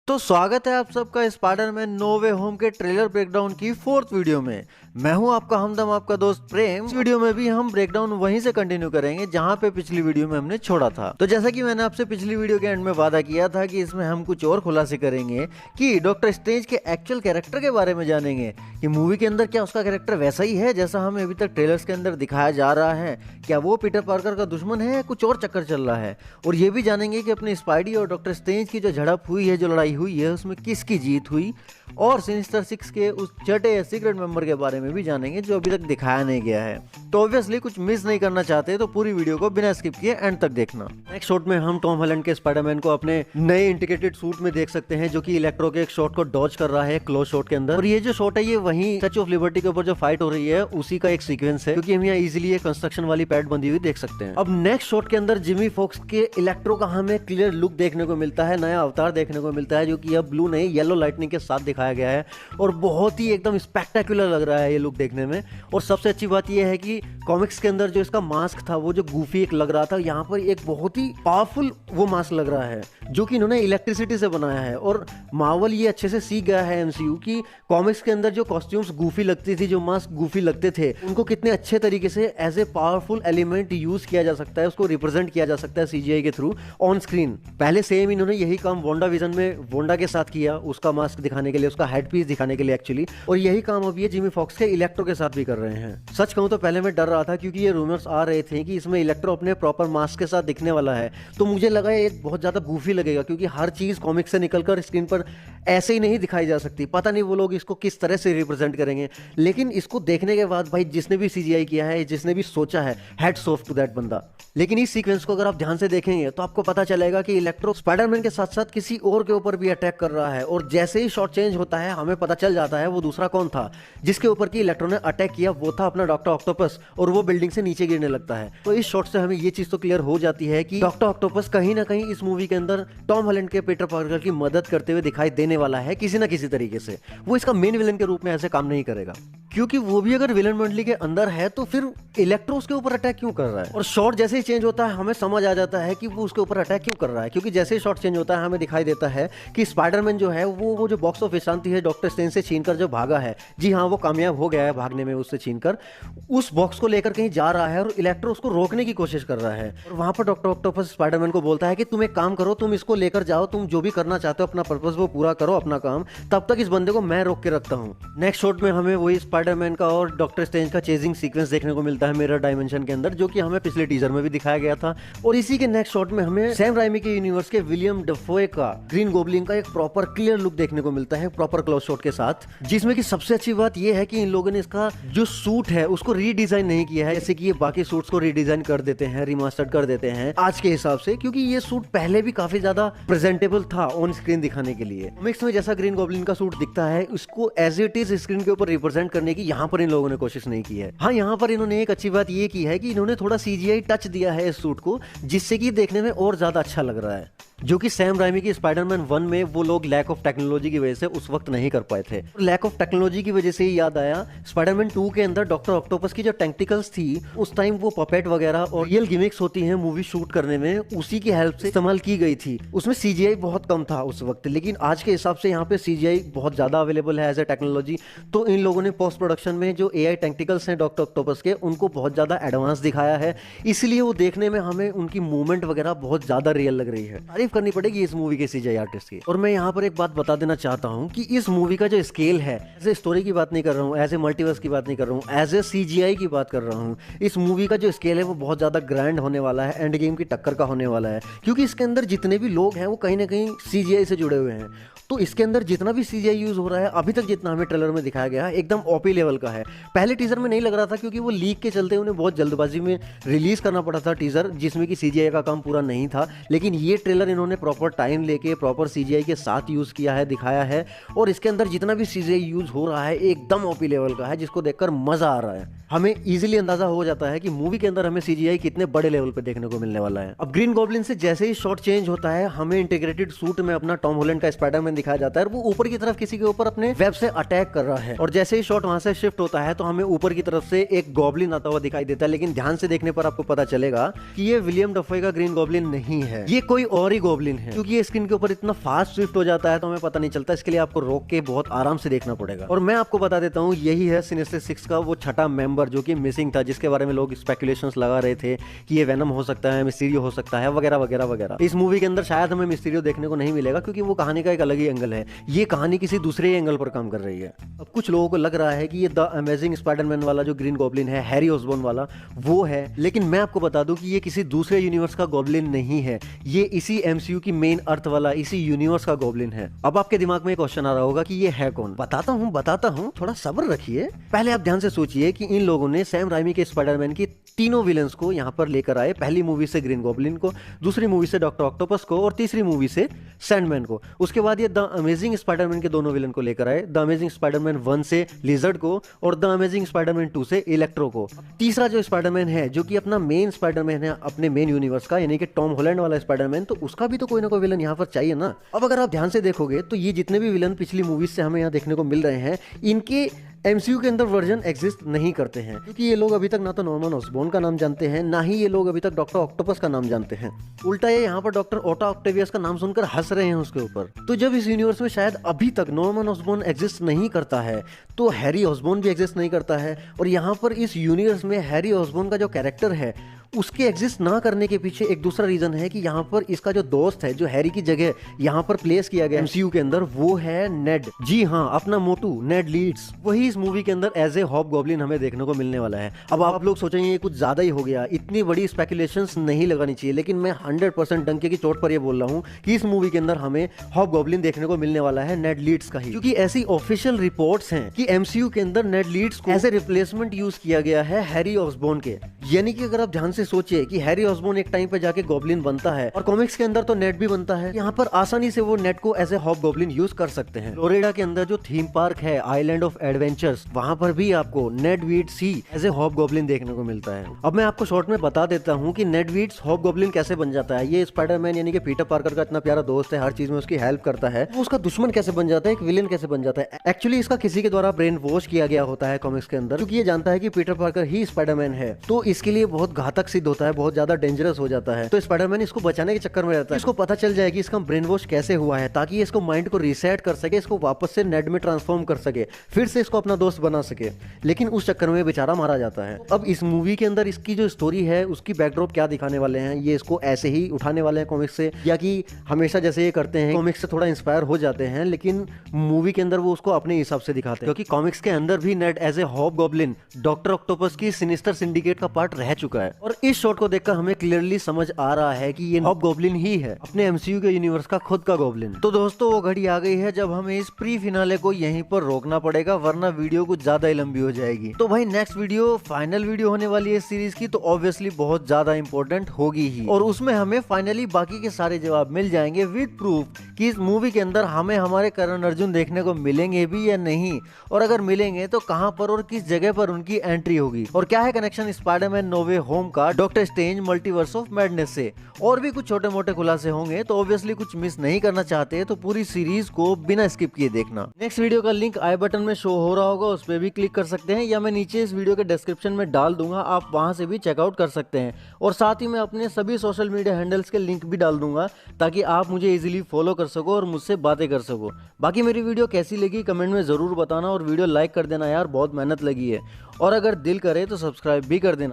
तो स्वागत है आप सबका स्पाइडरमैन नो वे होम के ट्रेलर ब्रेकडाउन की 4th वीडियो में। मैं हूं आपका हमदम, आपका दोस्त प्रेम। इस वीडियो में भी हम ब्रेकडाउन वहीं से कंटिन्यू करेंगे जहां पे पिछली वीडियो में हमने छोड़ा था। तो जैसा कि मैंने आपसे पिछली वीडियो के एंड में वादा किया था कि इसमें हम कुछ और खुलासे करेंगे कि डॉक्टर स्ट्रेंज के एक्चुअल कैरेक्टर के बारे में जानेंगे कि मूवी के अंदर क्या उसका कैरेक्टर वैसा ही है जैसा हमें अभी तक ट्रेलर्स के अंदर दिखाया जा रहा है, क्या वो पीटर पार्कर का दुश्मन है या कुछ और चक्कर चल रहा है। और ये भी जानेंगे कि अपने स्पाइडी और डॉक्टर स्ट्रेंज की जो झड़प हुई है, जो लड़ाई हुई है, उसमें किसकी जीत हुई। और सिनिस्टर 6 के उस छठे या सीक्रेट मेंबर के बारे में भी जानेंगे जो अभी तक दिखाया नहीं गया है। तो ऑब्वियसली कुछ मिस नहीं करना चाहते तो पूरी वीडियो को बिना स्किप किए एंड तक देखना। नेक्स्ट शॉट में हम टॉम हॉलैंड के स्पाइडरमैन को अपने नए इंटीग्रेटेड सूट में देख सकते हैं, जो कि इलेक्ट्रो के एक शॉट को डॉज कर रहा है क्लोज शॉट के अंदर। और ये जो शॉट है ये वही स्टैच्यू ऑफ लिबर्टी के ऊपर जो फाइट हो रही है उसी का एक सीक्वेंस है, क्योंकि हम यहाँ इजिली कंस्ट्रक्शन वाली पैड बंदी हुई देख सकते हैं। अब नेक्स्ट शॉट के अंदर जिमी फॉक्स के इलेक्ट्रो का हमें क्लियर लुक देखने को मिलता है, नया अवतार देखने को मिलता है, जो कि अब ब्लू नहीं येलो लाइटनिंग के साथ दिखाया गया है और बहुत ही एकदम स्पेक्टेकुलर लग रहा है ये लुक देखने में। और सबसे अच्छी बात ये है कि कॉमिक्स के अंदर जो इसका मास्क था वो जो गूफी एक लग रहा था, यहाँ पर एक बहुत ही पावरफुल वो मास्क लग रहा है जो कि इन्होंने इलेक्ट्रिसिटी से बनाया है। और मार्वल ये अच्छे से सीख गया है एमसीयू की कॉमिक्स के अंदर जो कॉस्ट्यूम्स गूफी लगती थी, जो मास्क गूफी लगते थे, उनको कितने अच्छे तरीके से as a powerful element use किया जा सकता है, उसको रिप्रेजेंट किया जा सकता है सीजीआई के थ्रू ऑन स्क्रीन। पहले सेम इन्होंने यही काम वांडा विजन में वांडा के साथ किया, उसका मास्क दिखाने के लिए, उसका हेड पीस दिखाने के लिए एक्चुअली। और यही काम अब ये जिमी फॉक्स के इलेक्ट्रो के साथ भी कर रहे हैं। सच कहूं तो पहले मैं डर रहा था क्योंकि ये रूमर्स आ रहे थे कि इसमें इलेक्ट्रो अपने प्रॉपर मास्क के साथ दिखने वाला है, तो मुझे लगा ये बहुत ज्यादा गूफी लगेगा, क्योंकि हर चीज कॉमिक से निकलकर स्क्रीन पर ऐसे ही नहीं दिखाई जा सकती। पता नहीं वो लोग इसको किस तरह से रिप्रेजेंट करेंगे, लेकिन इसको देखने के बाद भाई जिसने भी सीजीआई किया है, जिसने भी सोचा है, हैट्स ऑफ टू दैट बंदा। लेकिन इस सीक्वेंस को अगर आप ध्यान से देखेंगे तो आपको पता चलेगा कि इलेक्ट्रो स्पाइडरमैन के साथ साथ किसी और के ऊपर भी अटैक कर रहा है। और जैसे ही शॉट चेंज होता है हमें पता चल जाता है वो दूसरा कौन था जिसके ऊपर की इलेक्ट्रो ने अटैक किया, वो था अपना डॉक्टर ऑक्टोपस, और वो बिल्डिंग से नीचे गिरने लगता है। तो इस शॉट से हमें ये चीज तो क्लियर हो जाती है कि डॉक्टर ऑक्टोपस कहीं ना कहीं इस मूवी के अंदर टॉम हॉलैंड के पीटर पार्कर की मदद करते हुए दिखाई देने वाला है किसी ना किसी तरीके से। वो इसका मेन विलन के रूप में ऐसे काम नहीं करेगा, क्योंकि वो भी अगर विलन मंडली के अंदर है तो फिर इलेक्ट्रो उसके ऊपर अटैक क्यों कर रहा है। और शॉट जैसे ही चेंज होता है हमें समझ आ जाता है कि वो उसके ऊपर अटैक क्यों कर रहा है, क्योंकि जैसे ही शॉट चेंज होता है हमें दिखाई देता है कि स्पाइडरमैन जो है वो जो बॉक्स ऑफ शांति है डॉक्टर स्ट्रेंज से छीनकर जो भागा है, जी हाँ वो कामयाब हो गया है भागने में, उससे छीनकर उस बॉक्स को लेकर कहीं जा रहा है और इलेक्ट्रो उसको रोकने की कोशिश कर रहा है। और वहां पर डॉक्टर ऑक्टोपस स्पाइडरमैन को बोलता है कि तुम एक काम करो, तुम इसको लेकर जाओ, तुम जो भी करना चाहते हो अपना पर्पस वो पूरा करो, अपना काम, तब तक इस बंदे को मैं रोक के रखता हूँ। नेक्स्ट शॉट में हमें वही स्पाइडरमैन का और डॉक्टर स्ट्रेंज का चेजिंग सीक्वेंस देखने को मिलता है मिरर डायमेंशन के अंदर, जो कि हमें पिछले टीजर में भी दिखाया गया था। और इसी के नेक्स्ट शॉट में हमें सैम राइमी के यूनिवर्स के विलियम डफोए का ग्रीन गोब्लिन का एक प्रॉपर क्लियर लुक देखने को मिलता है प्रॉपर क्लोज शॉट के साथ, जिसमें कि सबसे अच्छी बात यह है कि इन लोगों ने इसका जो सूट है उसको रीडिजाइन नहीं किया है जैसे कि ये बाकी सूट्स को रीडिजाइन कर देते हैं, रिमास्टर्ड कर देते हैं आज के हिसाब से, क्योंकि ये सूट पहले भी काफी ज्यादा प्रेजेंटेबल था ऑन स्क्रीन दिखाने के लिए। कॉमिक्स में जैसा ग्रीन गोब्लिन का सूट दिखता है उसको एज इट इज स्क्रीन के ऊपर रिप्रेजेंट करने की यहाँ पर इन लोगों ने कोशिश नहीं की है। हाँ, यहाँ पर इन्होंने एक अच्छी बात ये की है कि इन्होंने थोड़ा सीजीआई टच दिया है इस सूट को, जिससे कि देखने में और ज्यादा अच्छा लग रहा है, जो कि सैम राइमी की स्पाइडरमैन 1 में वो लोग लैक ऑफ टेक्नोलॉजी की वजह से उस वक्त नहीं कर पाए थे। लैक ऑफ टेक्नोलॉजी की वजह से ही याद आया, स्पाइडरमैन 2 के अंदर डॉक्टर ऑक्टोपस की जो टेंटिकल्स थी उस टाइम वो पपेट वगैरह और रियल गिमिक्स होती हैं मूवी शूट करने में, उसी की हेल्प से इस्तेमाल की गई थी। उसमें सीजीआई बहुत कम था उस वक्त, लेकिन आज के हिसाब से यहाँ पे सीजीआई बहुत ज्यादा अवेलेबल है एज ए टेक्नोलॉजी। तो इन लोगों ने पोस्ट प्रोडक्शन में जो एआई टेंटिकल्स हैं डॉक्टर ऑक्टोपस के, उनको बहुत ज्यादा एडवांस दिखाया है, इसलिए वो देखने में हमें उनकी मूवमेंट वगैरह बहुत ज्यादा रियल लग रही है। तारीफ करनी पड़ेगी इस मूवी के सीजीआई आर्टिस्ट की। और मैं यहाँ पर एक बात बता देना चाहता हूँ कि इस मूवी का जो स्केल है, एज ए स्टोरी की बात नहीं कर रहा हूँ, एज ए मल्टीवर्स की बात नहीं कर रहा हूँ, एज ए सीजीआई की बात कर रहा हूँ। इस मूवी का जो स्केल है वो बहुत ज्यादा ग्रैंड होने वाला है, एंड गेम की टक्कर का होने वाला है, क्योंकि इसके अंदर जितने भी लोग हैं वो कहीं ना कहीं सीजीआई से जुड़े हुए हैं। तो इसके अंदर जितना भी सीजीआई यूज हो रहा है अभी तक जितना हमें ट्रेलर में दिखाया गया है एकदम ओपी लेवल का है। पहले टीजर में नहीं लग रहा था क्योंकि वो लीक के चलते उन्हें बहुत जल्दबाजी में रिलीज करना पड़ा था टीजर, जिसमें कि सीजीआई का काम पूरा नहीं था। लेकिन ये ट्रेलर इन्होंने प्रॉपर टाइम लेके प्रॉपर सीजीआई के साथ यूज किया है, दिखाया है, और इसके अंदर जितना भी सीजीआई यूज हो रहा है एकदम ओपी लेवल का है, जिसको देखकर मजा आ रहा है। हमें इजीली अंदाजा हो जाता है कि मूवी के अंदर हमें सीजीआई कितने बड़े लेवल पे देखने को मिलने वाला है। अब ग्रीन गॉब्लिन से जैसे ही शॉट चेंज होता है, हमें इंटीग्रेटेड सूट में अपना टॉम हॉलैंड का स्पाइडरमैन दिखाया जाता है। वो ऊपर की तरफ किसी के ऊपर अपने वेब से अटैक कर रहा है और जैसे ही शॉट वहां से शिफ्ट होता है तो हमें ऊपर की तरफ से एक गॉब्लिन आता हुआ दिखाई देता है। लेकिन ध्यान से देखने पर आपको पता चलेगा कि ये विलियम डफे का ग्रीन गॉब्लिन नहीं है, ये कोई और ही गॉब्लिन है। क्योंकि ये स्क्रीन के ऊपर इतना फास्ट शिफ्ट हो जाता है तो हमें पता नहीं चलता। इसके लिए आपको रोक के बहुत आराम से देखना पड़ेगा। और मैं आपको बता देता हूँ, यही है सिनिस्टर 6 का वो छठा मेंबर जो कि मिसिंग था, जिसके बारे में लोग स्पेकुलेशंस लगा रहे थे कि ये वेनम हो सकता है, मिस्टीरियो हो सकता है, वगैरह वगैरह वगैरह। इस मूवी के अंदर शायद हमें मिस्टीरियो देखने को नहीं मिलेगा क्योंकि वो कहानी का एक अलग ही एंगल है। ये कहानी किसी दूसरे एंगल पर काम कर रही है। अब कुछ लोगों को लग रहा है कि ये द अमेजिंग स्पाइडरमैन वाला जो ग्रीन गॉब्लिन है, हैरी ऑसबॉर्न वाला, वो है। लेकिन मैं आपको बता दूं कि ये किसी दूसरे यूनिवर्स का गॉब्लिन नहीं है, ये इसी एमसीयू की मेन अर्थ वाला, इसी यूनिवर्स का गॉब्लिन है। अब आपके दिमाग में एक क्वेश्चन आ रहा होगा कि ये है कौन। बताता हूँ, थोड़ा सब्र रखिए। पहले आप ध्यान से सोचिए कि इन लोगों ने सैम राइमी के स्पाइडरमैन की तीनों विलन्स को यहाँ पर लेकर आए। पहली मूवी से ग्रीन गॉब्लिन को, दूसरी मूवी से डॉक्टर ऑक्टोपस को और तीसरी मूवी से सैंडमैन को। उसके बाद ये द अमेजिंग स्पाइडरमैन के दोनों विलन को लेकर आए, द अमेजिंग स्पाइडरमैन 1 से लिजर्ड को और द अमेजिंग स्पाइडरमैन 2 से इलेक्ट्रो को। तीसरा जो स्पाइडरमैन है जो कि अपना मेन स्पाइडरमैन है अपने मेन यूनिवर्स का, यानी कि टॉम हॉलैंड वाला स्पाइडरमैन, तो उसका भी तो कोई ना कोई विलन यहाँ पर चाहिए ना। अब अगर आप ध्यान से देखोगे तो ये जितने भी विलन पिछली मूवीज से हमें यहाँ देखने को मिल रहे हैं, इनके एमसीयू के अंदर वर्जन एग्जिस्ट नहीं करते हैं। क्योंकि ये लोग अभी तक ना तो नॉर्मन ऑसबॉर्न का नाम जानते हैं, ना ही ये लोग अभी तक डॉक्टर ऑक्टोपस का नाम जानते हैं। उल्टा ये यहाँ पर डॉक्टर ओटा ऑक्टेवियस का नाम सुनकर हंस रहे हैं उसके ऊपर। तो जब इस यूनिवर्स में शायद अभी तक नॉर्मन ऑसबॉर्न एग्जिस्ट नहीं करता है, तो हैरी ऑसबॉर्न भी एग्जिस्ट नहीं करता है। और यहाँ पर इस यूनिवर्स में हैरी ऑसबॉर्न का जो कैरेक्टर है, उसके एग्जिस्ट ना करने के पीछे एक दूसरा रीजन है कि यहाँ पर इसका जो दोस्त है, जो हैरी की जगह यहाँ पर प्लेस किया गया एमसीयू के अंदर, वो है नेड। जी हाँ, अपना मोटू नेड लीड्स, वही इस मूवी के अंदर एज ए हॉबगॉब्लिन हमें देखने को मिलने वाला है। अब आप लोग सोचेंगे ये कुछ ज्यादा ही हो गया, इतनी बड़ी स्पेकुलेशंस नहीं लगानी चाहिए, लेकिन मैं 100% डंके की चोट पर ये बोल रहा हूँ कि इस मूवी के अंदर हमें हॉबगॉब्लिन देखने को मिलने वाला है नेड लीड्स का ही। क्योंकि ऐसी ऑफिशियल रिपोर्ट्स हैं कि एमसीयू के अंदर नेड लीड्स को एज ए रिप्लेसमेंट यूज किया गया है हैरी ऑसबॉर्न के। यानी कि अगर आप ध्यान से सोचिए कि हैरी ऑसबॉर्न एक टाइम पे जाके गॉब्लिन बनता है और कॉमिक्स के अंदर तो नेड भी बनता है, यहाँ पर आसानी से वो नेड को एज ए हॉबगॉब्लिन यूज कर सकते हैं। फ्लोरिडा के अंदर जो थीम पार्क है आइलैंड ऑफ एडवेंचर्स, वहां पर भी आपको नेड वीड्स ही एज ए हॉबगॉब्लिन देखने को मिलता है। अब मैं आपको शॉर्ट में बता देता हूँ कि नेड वीड्स हॉबगॉब्लिन कैसे बन जाता है। ये स्पाइडरमैन यानी कि पीटर पार्कर का इतना प्यारा दोस्त है, हर चीज में उसकी हेल्प करता है, वो उसका दुश्मन कैसे बन जाता है, एक विलेन कैसे बन जाता है। एक्चुअली इसका किसी के द्वारा ब्रेन वॉश किया गया होता है कॉमिक्स के अंदर, क्योंकि ये जानता है कि पीटर पार्कर ही स्पाइडरमैन है, तो इसके लिए बहुत घातक सिद्ध होता है, बहुत ज्यादा डेंजरस हो जाता है। तो स्पाइडरमैन इसको बचाने के चक्कर में रहता है, इसको पता चल जाए कि इसका ब्रेन वॉश कैसे हुआ है, ताकि इसको माइंड को रीसेट कर सके, इसको वापस से नेड में ट्रांसफॉर्म कर सके, फिर से इसको अपना दोस्त बना सके। लेकिन उस चक्कर में बेचारा मारा जाता है। अब इस मूवी के अंदर इसकी जो स्टोरी है, उसकी बैकड्रॉप क्या दिखाने वाले हैं, ये इसको ऐसे ही उठाने वाले हैं कॉमिक्स से, या कि हमेशा जैसे ये करते हैं कॉमिक्स से थोड़ा इंस्पायर हो जाते हैं, लेकिन मूवी के अंदर वो उसको अपने हिसाब से दिखाते हैं। क्योंकि कॉमिक्स के अंदर भी नेड एज ए हॉबगॉब्लिन डॉक्टर ऑक्टोपस की सिनिस्टर सिंडिकेट का पार्ट रह चुका है। और इस शॉट को देखकर हमें क्लियरली समझ आ रहा है कि ये हॉबगॉब्लिन ही है, अपने एमसीयू के यूनिवर्स का खुद का गॉब्लिन। तो दोस्तों, वो घड़ी आ गई है जब हमें इस प्री फिनाले को यहीं पर रोकना पड़ेगा, वरना वीडियो कुछ ज्यादा ही लंबी हो जाएगी। तो भाई नेक्स्ट वीडियो फाइनल वीडियो होने वाली है इस सीरीज की, तो ऑब्वियसली बहुत ज्यादा इंपॉर्टेंट होगी ही, और उसमें हमें फाइनली बाकी के सारे जवाब मिल जाएंगे विद प्रूफ कि इस मूवी के अंदर हमें हमारे करण अर्जुन देखने को मिलेंगे भी या नहीं, और अगर मिलेंगे तो कहां पर और किस जगह पर उनकी एंट्री होगी, और क्या है कनेक्शन स्पाइडरमैन नो वे होम का doctor strange multiverse of madness से। और भी कुछ छोटे मोटे खुलासे होंगे, तो ऑब्वियसली कुछ मिस नहीं करना चाहते तो पूरी सीरीज को बिना स्किप किए देखना। नेक्स्ट वीडियो का लिंक आई बटन में शो हो रहा होगा, उस पर भी क्लिक कर सकते हैं, या मैं नीचे इस वीडियो के डिस्क्रिप्शन में डाल दूंगा, आप वहां से भी चेकआउट कर सकते हैं। और साथ ही मैं अपने सभी सोशल मीडिया हैंडल्स के लिंक भी डाल दूंगा, ताकि आप मुझे इजीली फॉलो कर सको और मुझसे बातें कर सको। बाकी मेरी वीडियो कैसी लगी कमेंट में जरूर बताना, और वीडियो लाइक कर देना यार, बहुत मेहनत लगी है, और अगर दिल करे तो सब्सक्राइब भी कर देना।